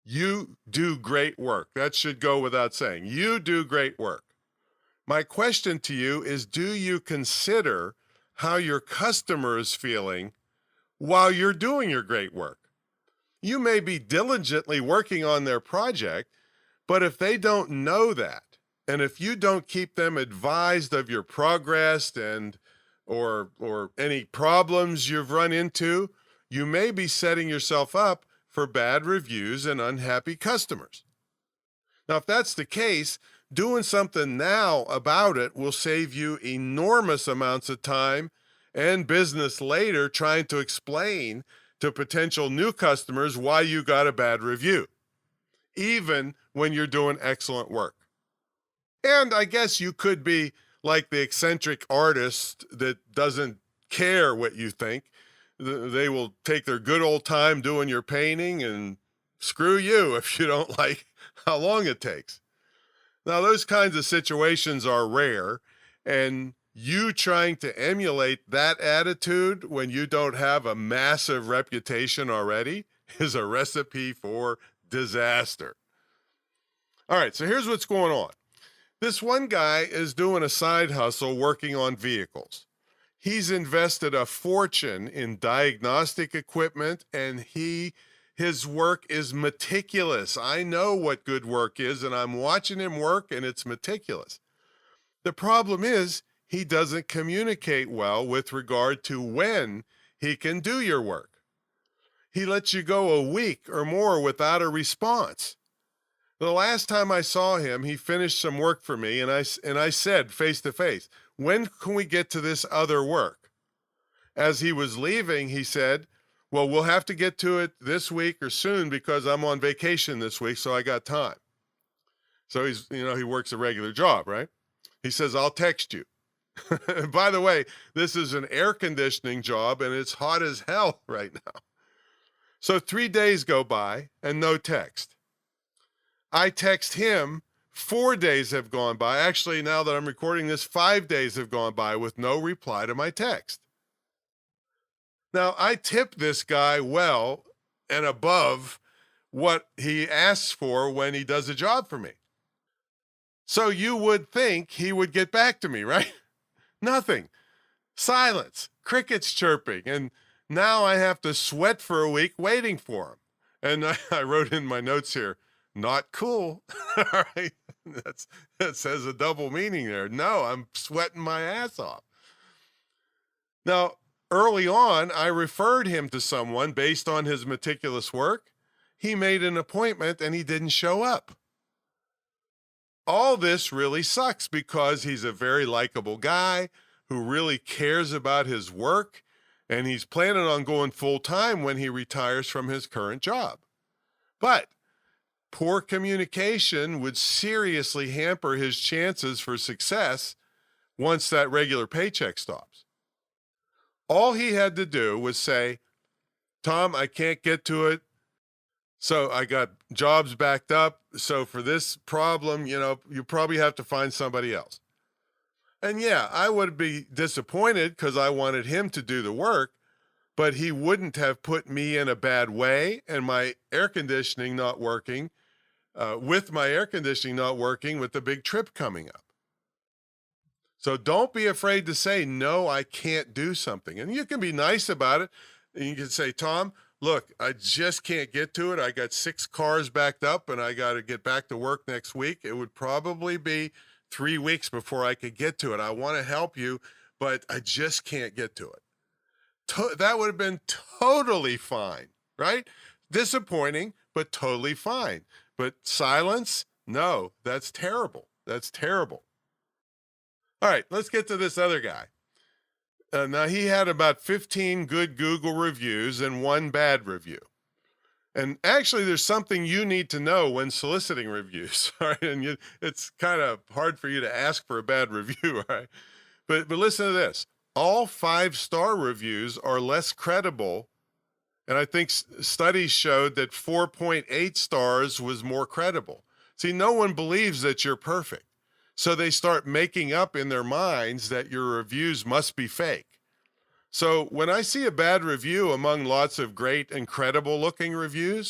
You do great work. That should go without saying. You do great work. My question to you is, do you consider how your customer is feeling while you're doing your great work? You may be diligently working on their project, but if they don't know that, and if you don't keep them advised of your progress and or any problems you've run into, you may be setting yourself up for bad reviews and unhappy customers. Now, if that's the case, doing something now about it will save you enormous amounts of time and business later trying to explain to potential new customers why you got a bad review, even when you're doing excellent work. And I guess you could be like the eccentric artist that doesn't care what you think. They will take their good old time doing your painting and screw you if you don't like how long it takes. Now, those kinds of situations are rare, and you trying to emulate that attitude when you don't have a massive reputation already is a recipe for disaster. All right, so here's what's going on. This one guy is doing a side hustle working on vehicles. He's invested a fortune in diagnostic equipment, and his work is meticulous. I know what good work is, and I'm watching him work, and it's meticulous. The problem is he doesn't communicate well with regard to when he can do your work. He lets you go a week or more without a response. The last time I saw him, he finished some work for me, and I said face to face, "When can we get to this other work?" As he was leaving, he said, "Well, we'll have to get to it this week or soon because I'm on vacation this week, so I got time." So he works a regular job, right? He says, "I'll text you." By the way, this is an air conditioning job, and it's hot as hell right now. So 3 days go by and no text. I text him, 4 days have gone by. Actually, now that I'm recording this, 5 days have gone by with no reply to my text. Now, I tip this guy well and above what he asks for when he does a job for me. So you would think he would get back to me, right? Nothing. Silence, crickets chirping, and now I have to sweat for a week waiting for him. And I wrote in my notes here, not cool. All right. That says a double meaning there. No, I'm sweating my ass off. Now, early on, I referred him to someone based on his meticulous work. He made an appointment and he didn't show up. All this really sucks because he's a very likable guy who really cares about his work, and he's planning on going full time when he retires from his current job. But poor communication would seriously hamper his chances for success once that regular paycheck stops. All he had to do was say, "Tom, I can't get to it. So I got jobs backed up. So for this problem, you probably have to find somebody else." And yeah, I would be disappointed because I wanted him to do the work, but he wouldn't have put me in a bad way and my air conditioning not working with the big trip coming up. So don't be afraid to say, "No, I can't do something." And you can be nice about it. And you can say, "Tom, look, I just can't get to it. I got 6 cars backed up and I got to get back to work next week. It would probably be 3 weeks before I could get to it. I want to help you, but I just can't get to it." That would have been totally fine, right? Disappointing, but totally fine. But silence? No, that's terrible. That's terrible. All right, let's get to this other guy. Now, he had about 15 good Google reviews and 1 bad review. And actually, there's something you need to know when soliciting reviews, all right? And it's kind of hard for you to ask for a bad review, all right? But listen to this. All 5-star reviews are less credible. And I think studies showed that 4.8 stars was more credible. See, no one believes that you're perfect. So they start making up in their minds that your reviews must be fake. So when I see a bad review among lots of great, incredible looking reviews,